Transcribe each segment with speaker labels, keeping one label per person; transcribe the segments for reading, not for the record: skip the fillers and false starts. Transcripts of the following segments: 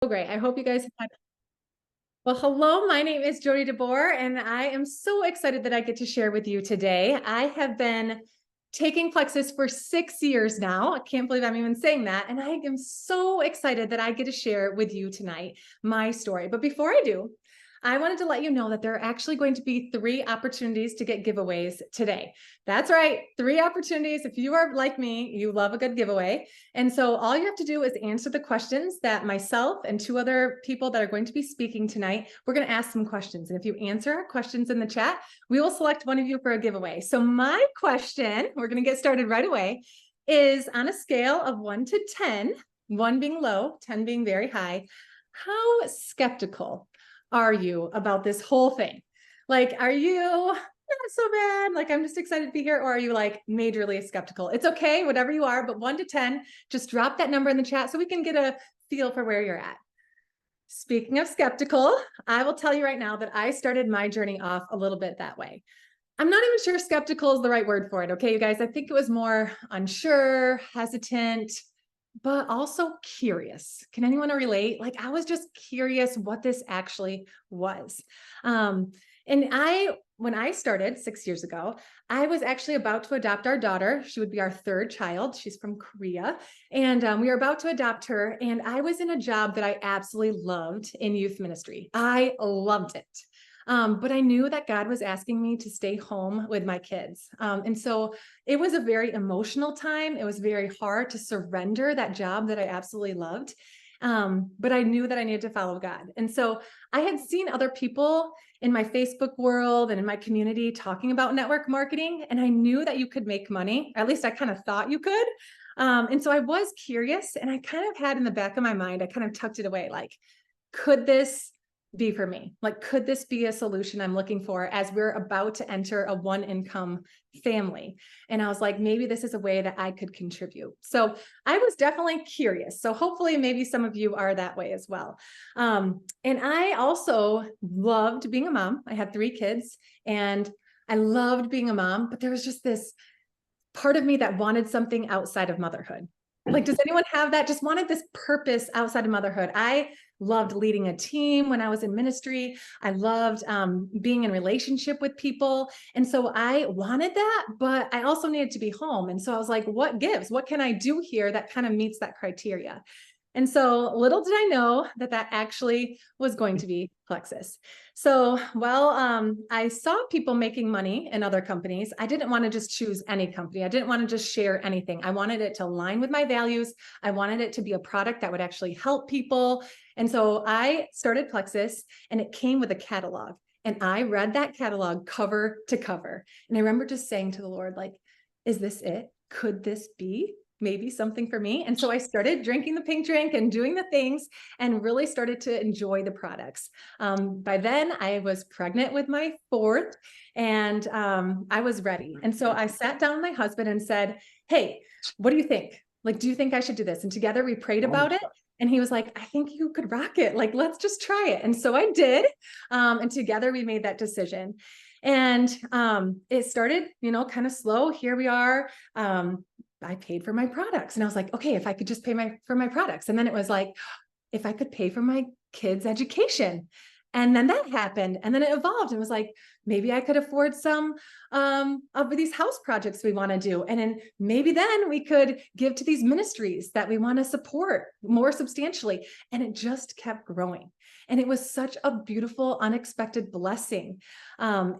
Speaker 1: Oh, great. I hope you guys had. Well, hello, my name is Jody DeBoer, and I am so excited that I get to share with you today. I have been taking Plexus for 6 years now. I can't believe I'm even saying that. And I am so excited that I get to share with you tonight my story. But before I do, I wanted to let you know that there are actually going to be 3 opportunities to get giveaways today. That's right, 3 opportunities. If you are like me, you love a good giveaway. And so all you have to do is answer the questions that myself and 2 other people that are going to be speaking tonight, we're going to ask some questions. And if you answer our questions in the chat, we will select one of you for a giveaway. So my question, we're going to get started right away, is on a scale of 1 to 10, 1 being low, 10 being very high, how skeptical are you about this whole thing? Like, are you not so bad? Like, I'm just excited to be here. Or are you like majorly skeptical? It's okay, whatever you are, but 1 to 10, just drop that number in the chat so we can get a feel for where you're at. Speaking of skeptical, I will tell you right now that I started my journey off a little bit that way. I'm not even sure skeptical is the right word for it. Okay, you guys, I think it was more unsure, hesitant, but also curious. Can anyone relate? Like, I was just curious what this actually was. When I started 6 years ago, I was actually about to adopt our daughter. She would be our 3rd child. She's from Korea. And we were about to adopt her. And I was in a job that I absolutely loved in youth ministry. I loved it. But I knew that God was asking me to stay home with my kids. And so it was a very emotional time. It was very hard to surrender that job that I absolutely loved. But I knew that I needed to follow God. And so I had seen other people in my Facebook world and in my community talking about network marketing. And I knew that you could make money. At least I kind of thought you could. And so I was curious, and I kind of had in the back of my mind, I kind of tucked it away, like, could this be for me? Like, could this be a solution I'm looking for as we're about to enter a 1 income family? And I was like, maybe this is a way that I could contribute. So I was definitely curious. So hopefully maybe some of you are that way as well. And I also loved being a mom. I had 3 kids and I loved being a mom, but there was just this part of me that wanted something outside of motherhood. Like, does anyone have that? Just wanted this purpose outside of motherhood. I loved leading a team when I was in ministry. I loved being in relationship with people. And so I wanted that, but I also needed to be home. And so I was like, what gives? What can I do here that kind of meets that criteria? And so little did I know that that actually was going to be Plexus. So, I saw people making money in other companies. I didn't want to just choose any company. I didn't want to just share anything. I wanted it to align with my values. I wanted it to be a product that would actually help people. And so I started Plexus, and it came with a catalog. And I read that catalog cover to cover. And I remember just saying to the Lord, like, is this it? Could this be maybe something for me? And so I started drinking the pink drink and doing the things and really started to enjoy the products. By then I was pregnant with my 4th, and I was ready. And so I sat down with my husband and said, hey, what do you think? Like, do you think I should do this? And together we prayed about it. And he was like, I think you could rock it. Like, let's just try it. And so I did. And together we made that decision. And it started, kind of slow. Here we are. I paid for my products, and I was like, okay, if I could just pay for my products. And then it was like, if I could pay for my kids' education. And then that happened. And then it evolved and was like, maybe I could afford some of these house projects we want to do. And then maybe then we could give to these ministries that we want to support more substantially. And it just kept growing. And it was such a beautiful, unexpected blessing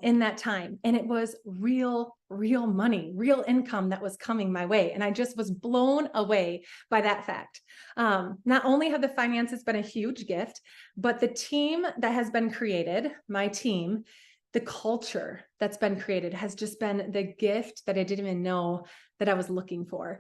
Speaker 1: in that time. And it was real money, real income that was coming my way. And I just was blown away by that fact. Not only have the finances been a huge gift, but the team that has been created, my team, the culture that's been created has just been the gift that I didn't even know that I was looking for.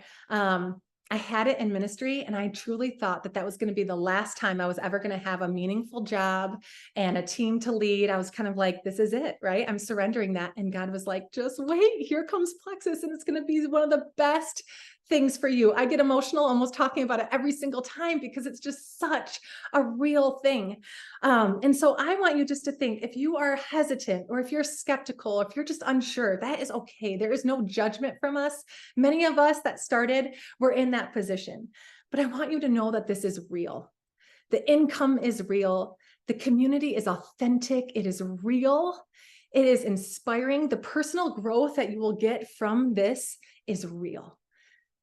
Speaker 1: I had it in ministry, and I truly thought that that was going to be the last time I was ever going to have a meaningful job and a team to lead. I was kind of like, this is it, right? I'm surrendering that. And God was like, just wait, here comes Plexus, and it's going to be one of the best things for you. I get emotional almost talking about it every single time because it's just such a real thing. And so I want you just to think, if you are hesitant or if you're skeptical, or if you're just unsure, that is okay. There is no judgment from us. Many of us that started were in that position, but I want you to know that this is real. The income is real. The community is authentic. It is real. It is inspiring. The personal growth that you will get from this is real.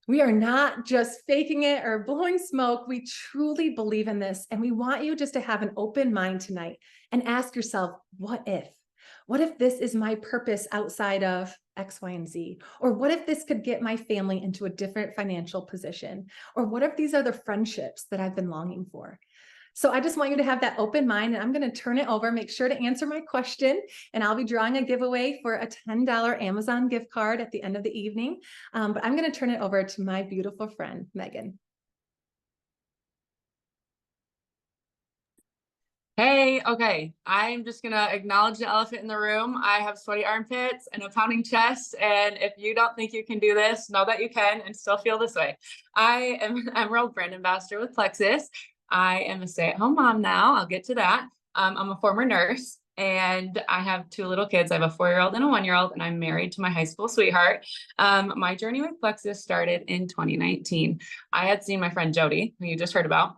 Speaker 1: We are not just faking it or blowing smoke. We truly believe in this. And we want you just to have an open mind tonight and ask yourself, what if? What if this is my purpose outside of X, Y, and Z? Or what if this could get my family into a different financial position? Or what if these are the friendships that I've been longing for? So I just want you to have that open mind, and I'm going to turn it over. Make sure to answer my question, and I'll be drawing a giveaway for a $10 Amazon gift card at the end of the evening. But I'm going to turn it over to my beautiful friend, Megan.
Speaker 2: Hey, okay. I'm just gonna acknowledge the elephant in the room. I have sweaty armpits and a pounding chest. And if you don't think you can do this, know that you can and still feel this way. I am an Emerald brand ambassador with Plexus. I am a stay-at-home mom now. I'll get to that. I'm a former nurse and I have two little kids. I have a 4-year-old and a 1-year-old, and I'm married to my high school sweetheart. My journey with Plexus started in 2019. I had seen my friend Jody, who you just heard about,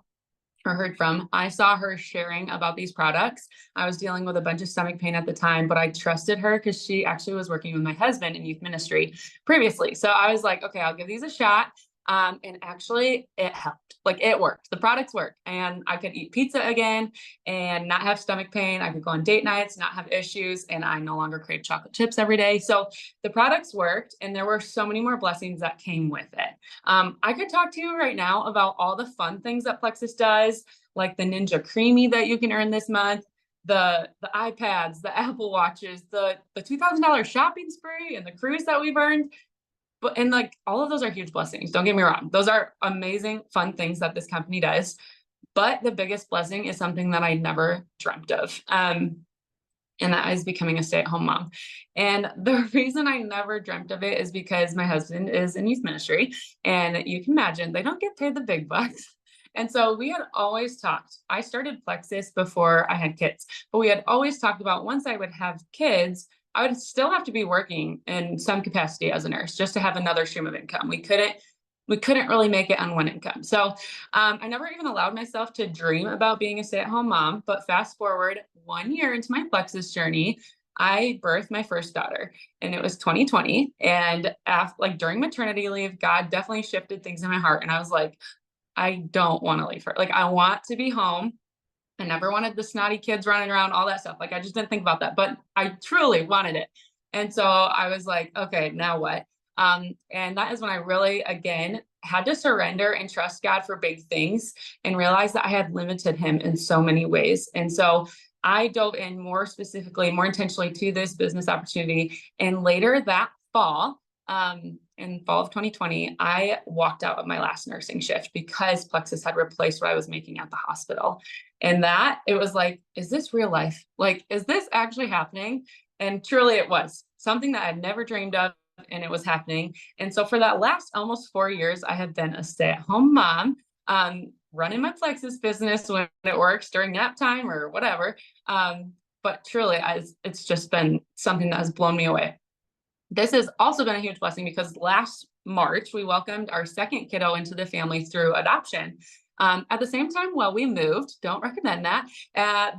Speaker 2: or heard from. I saw her sharing about these products. I was dealing with a bunch of stomach pain at the time, but I trusted her because she actually was working with my husband in youth ministry previously. So I was like, okay, I'll give these a shot. And actually it helped. Like, it worked. The products work, and I could eat pizza again and not have stomach pain. I could go on date nights, not have issues. And I no longer crave chocolate chips every day. So the products worked, and there were so many more blessings that came with it. I could talk to you right now about all the fun things that Plexus does, like the Ninja Creamy that you can earn this month, the iPads, the Apple Watches, the $2,000 shopping spree, and the cruise that we've earned. And like, all of those are huge blessings. Don't get me wrong. Those are amazing, fun things that this company does. But the biggest blessing is something that I never dreamt of. And that is becoming a stay-at-home mom. And the reason I never dreamt of it is because my husband is in youth ministry, and you can imagine they don't get paid the big bucks. And so we had always talked. I started Plexus before I had kids, but we had always talked about once I would have kids, I would still have to be working in some capacity as a nurse just to have another stream of income. We couldn't really make it on one income. So I never even allowed myself to dream about being a stay-at-home mom. But fast forward 1 year into my Plexus journey, I birthed my first daughter, and it was 2020. And like during maternity leave, God definitely shifted things in my heart. And I was like, I don't want to leave her. Like, I want to be home. I never wanted the snotty kids running around, all that stuff. Like, I just didn't think about that, but I truly wanted it. And so I was like, okay, now what? And that is when I really, again, had to surrender and trust God for big things and realize that I had limited him in so many ways. And so I dove in more specifically, more intentionally to this business opportunity. And later that fall, in fall of 2020, I walked out of my last nursing shift because Plexus had replaced what I was making at the hospital. And that, it was like, is this real life? Like, is this actually happening? And truly it was something that I had never dreamed of, and it was happening. And so for that last almost 4 years, I have been a stay-at-home mom, running my Plexus business when it works during nap time or whatever. But truly, it's just been something that has blown me away. This has also been a huge blessing because last March, we welcomed our second kiddo into the family through adoption. At the same time, while we moved, don't recommend that.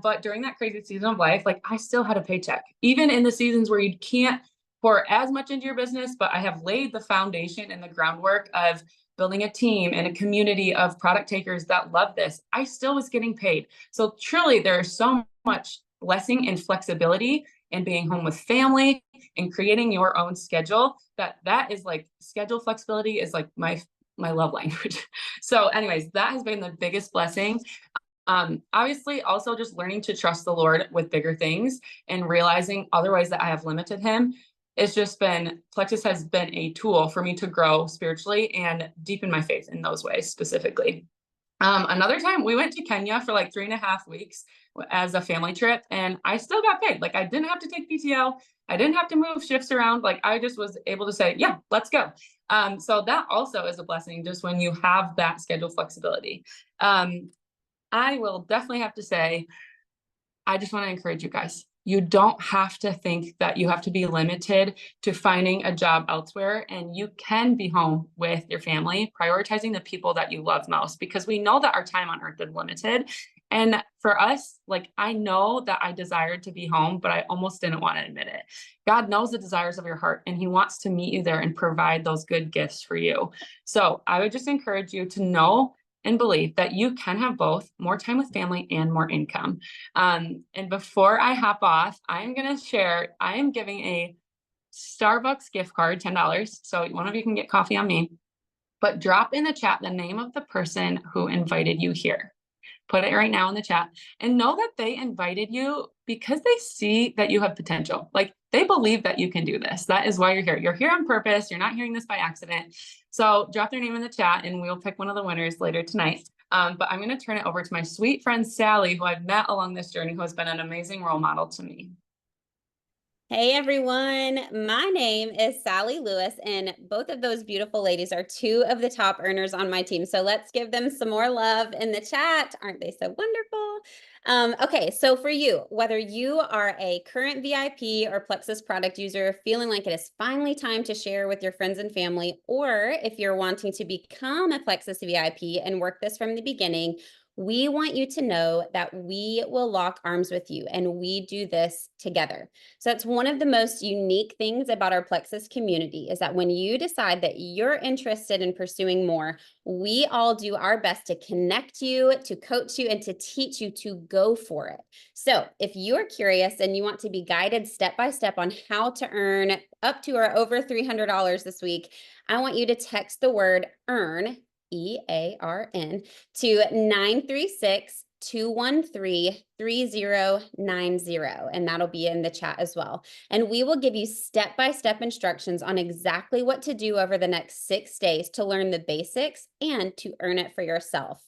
Speaker 2: But during that crazy season of life, like, I still had a paycheck, even in the seasons where you can't pour as much into your business. But I have laid the foundation and the groundwork of building a team and a community of product takers that love this. I still was getting paid. So truly, there's so much blessing and flexibility in being home with family and creating your own schedule. That is like, schedule flexibility is like my love language. So anyways, that has been the biggest blessing. Obviously also just learning to trust the Lord with bigger things and realizing other ways that I have limited him. It's just been, Plexus has been a tool for me to grow spiritually and deepen my faith in those ways specifically. Another time we went to Kenya for like 3.5 weeks as a family trip, and I still got paid. Like, I didn't have to take PTO. I didn't have to move shifts around. Like, I just was able to say, yeah, let's go. So that also is a blessing, just when you have that schedule flexibility. I will definitely have to say, I just want to encourage you guys. You don't have to think that you have to be limited to finding a job elsewhere, and you can be home with your family, prioritizing the people that you love most, because we know that our time on earth is limited. And for us, like, I know that I desired to be home, but I almost didn't want to admit it. God knows the desires of your heart, and He wants to meet you there and provide those good gifts for you. So I would just encourage you to know and believe that you can have both, more time with family and more income. And before I hop off, I'm going to share, I am giving a Starbucks gift card, $10. So one of you can get coffee on me, but drop in the chat the name of the person who invited you here. Put it right now in the chat, and know that they invited you because they see that you have potential. Like, they believe that you can do this. That is why you're here. You're here on purpose. You're not hearing this by accident. So drop their name in the chat and we'll pick one of the winners later tonight. But I'm going to turn it over to my sweet friend, Sally, who I've met along this journey, who has been an amazing role model to me.
Speaker 3: Hey everyone, my name is Sally Lewis, and both of those beautiful ladies are two of the top earners on my team. So let's give them some more love in the chat. Aren't they so wonderful? Okay, so for you, whether you are a current VIP or Plexus product user, feeling like it is finally time to share with your friends and family, or if you're wanting to become a Plexus VIP and work this from the beginning, we want you to know that we will lock arms with you, and we do this together. So that's one of the most unique things about our Plexus community, is that when you decide that you're interested in pursuing more, we all do our best to connect you, to coach you, and to teach you to go for it. So if you're curious and you want to be guided step by step on how to earn up to or over $300 this week, I want you to text the word EARN, EARN, to 936-213-3090, and that'll be in the chat as well. And we will give you step-by-step instructions on exactly what to do over the next 6 days to learn the basics and to earn it for yourself.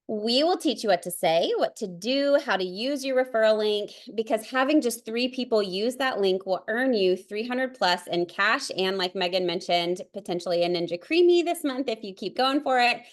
Speaker 3: We will teach you what to say, what to do, how to use your referral link, because having just 3 people use that link will earn you 300 plus in cash, and like Megan mentioned, potentially a Ninja Creamy this month if you keep going for it.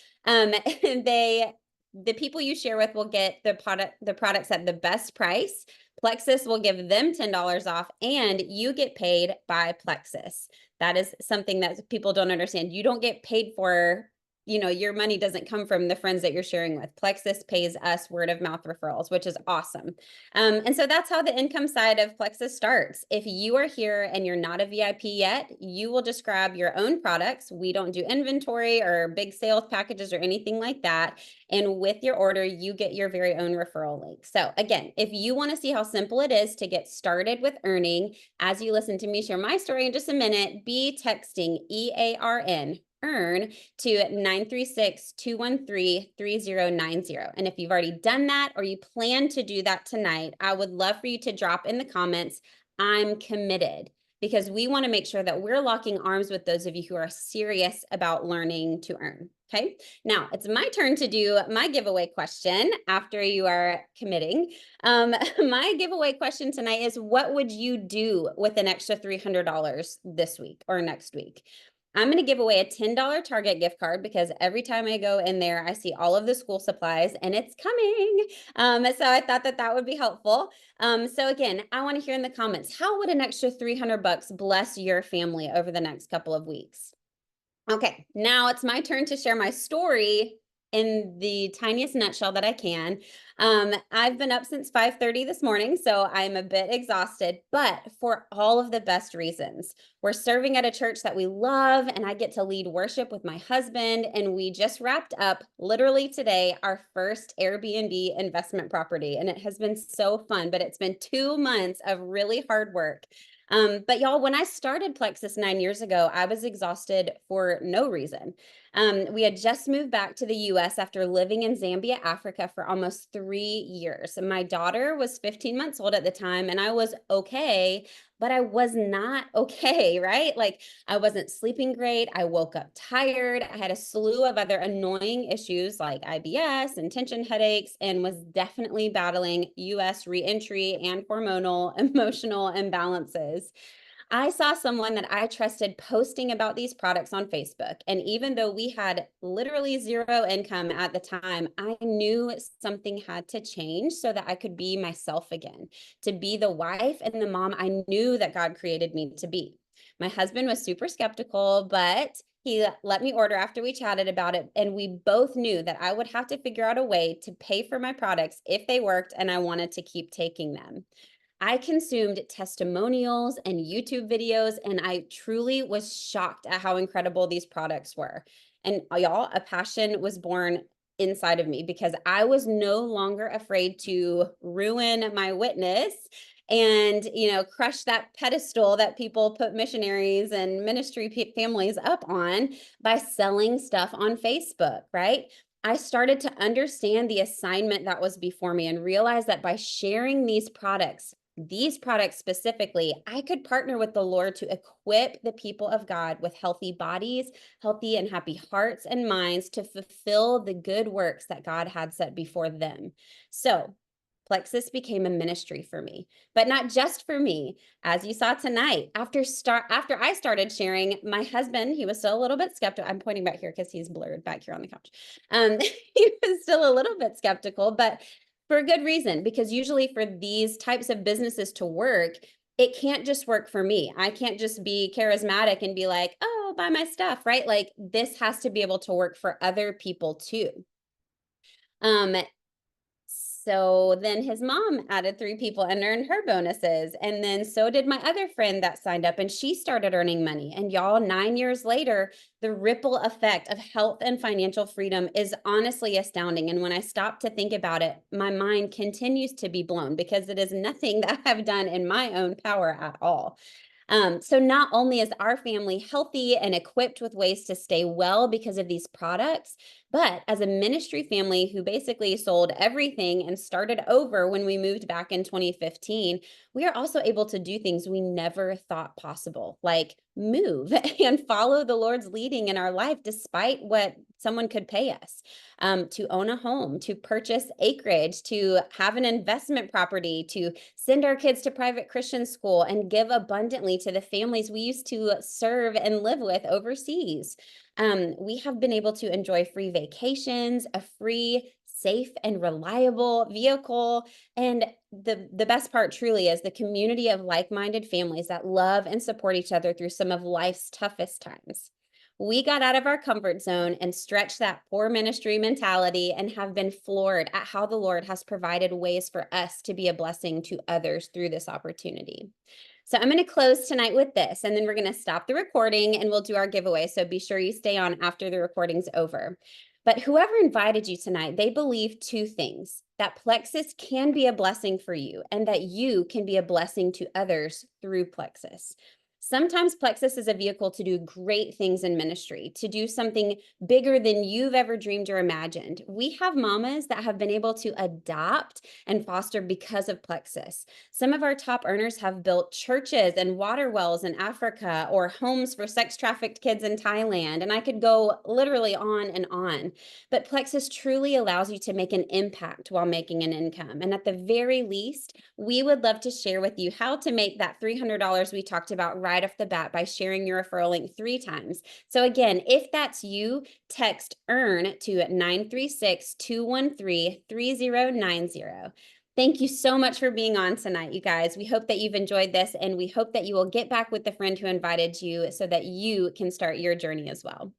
Speaker 3: The people you share with will get the products at the best price. Plexus will give them $10 off, and you get paid by Plexus. That is something that people don't understand. You don't get paid for, your money doesn't come from the friends that you're sharing with. Plexus pays us word of mouth referrals, which is awesome. And so that's how the income side of Plexus starts. If you are here and you're not a VIP yet, you will just grab your own products. We don't do inventory or big sales packages or anything like that. And with your order, you get your very own referral link. So again, if you want to see how simple it is to get started with earning, as you listen to me share my story in just a minute, be texting EARN, EARN, to 936-213-3090. And if you've already done that or you plan to do that tonight, I would love for you to drop in the comments, "I'm committed," because we want to make sure that we're locking arms with those of you who are serious about learning to earn. Okay, now it's my turn to do my giveaway question after you are committing. My giveaway question tonight is, what would you do with an extra $300 this week or next week? I'm going to give away a $10 Target gift card, because every time I go in there, I see all of the school supplies and it's coming. So I thought that that would be helpful. So again, I want to hear in the comments, how would an extra $300 bless your family over the next couple of weeks? Okay, now it's my turn to share my story in the tiniest nutshell that I can. I've been up since 5:30 this morning, so I'm a bit exhausted, but for all of the best reasons. We're serving at a church that we love, and I get to lead worship with my husband, and we just wrapped up, literally today, our first Airbnb investment property, and it has been so fun, but it's been 2 months of really hard work. But y'all, when I started Plexus 9 years ago, I was exhausted for no reason. We had just moved back to the US after living in Zambia, Africa for almost 3 years. My daughter was 15 months old at the time, and I was okay, but I was not okay, right? Like, I wasn't sleeping great. I woke up tired. I had a slew of other annoying issues like IBS and tension headaches, and was definitely battling US reentry and hormonal emotional imbalances. I saw someone that I trusted posting about these products on Facebook. And even though we had literally zero income at the time, I knew something had to change so that I could be myself again, to be the wife and the mom I knew that God created me to be. My husband was super skeptical, but he let me order after we chatted about it. And we both knew that I would have to figure out a way to pay for my products if they worked and I wanted to keep taking them. I consumed testimonials and YouTube videos, and I truly was shocked at how incredible these products were. And y'all, a passion was born inside of me because I was no longer afraid to ruin my witness and, crush that pedestal that people put missionaries and ministry families up on by selling stuff on Facebook, right? I started to understand the assignment that was before me and realize that by sharing these products specifically, I could partner with the Lord to equip the people of God with healthy bodies, healthy and happy hearts and minds to fulfill the good works that God had set before them. So Plexus became a ministry for me, but not just for me. As you saw tonight, after I started sharing, my husband, he was still a little bit skeptical. I'm pointing back here because he's blurred back here on the couch. He was still a little bit skeptical, but for a good reason, because usually for these types of businesses to work, it can't just work for me. I can't just be charismatic and be like, oh, buy my stuff, right? Like this has to be able to work for other people too. So then his mom added 3 people and earned her bonuses. And then so did my other friend that signed up and she started earning money. And y'all, 9 years later, the ripple effect of health and financial freedom is honestly astounding. And when I stop to think about it, my mind continues to be blown because it is nothing that I've done in my own power at all. So not only is our family healthy and equipped with ways to stay well because of these products, but as a ministry family who basically sold everything and started over when we moved back in 2015, we are also able to do things we never thought possible, like move and follow the Lord's leading in our life, despite what someone could pay us, to own a home, to purchase acreage, to have an investment property, to send our kids to private Christian school and give abundantly to the families we used to serve and live with overseas. We have been able to enjoy free vacations, a free, safe, and reliable vehicle. And the best part truly is the community of like-minded families that love and support each other through some of life's toughest times. We got out of our comfort zone and stretched that poor ministry mentality and have been floored at how the Lord has provided ways for us to be a blessing to others through this opportunity. So I'm going to close tonight with this, and then we're going to stop the recording and we'll do our giveaway. So be sure you stay on after the recording's over. But whoever invited you tonight, they believe 2 things: that Plexus can be a blessing for you and that you can be a blessing to others through Plexus. Sometimes Plexus is a vehicle to do great things in ministry, to do something bigger than you've ever dreamed or imagined. We have mamas that have been able to adopt and foster because of Plexus. Some of our top earners have built churches and water wells in Africa or homes for sex trafficked kids in Thailand. And I could go literally on and on. But Plexus truly allows you to make an impact while making an income. And at the very least, we would love to share with you how to make that $300 we talked about right off the bat by sharing your referral link 3 times. So again, if that's you, text EARN to 936-213-3090. Thank you so much for being on tonight, you guys. We hope that you've enjoyed this, and we hope that you will get back with the friend who invited you so that you can start your journey as well.